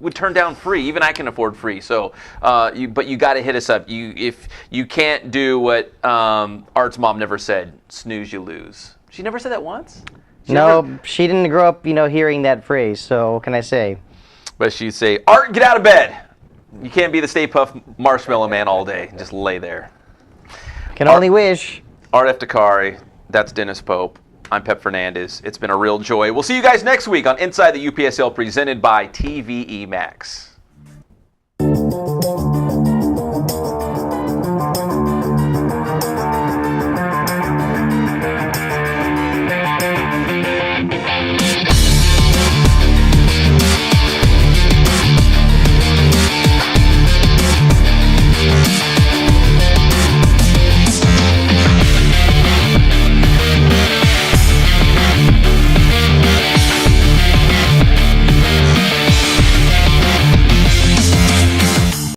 would turn down free? Even I can afford free. So, but you got to hit us up. If you can't do what Art's mom never said, snooze, you lose. She never said that once? She didn't grow up, hearing that phrase. So what can I say? But she'd say, "Art, get out of bed. You can't be the Stay Puft Marshmallow Man all day. Just lay there." Can only wish. Art F. Dakari, that's Dennis Pope. I'm Pep Fernandez. It's been a real joy. We'll see you guys next week on Inside the UPSL presented by TVE Max.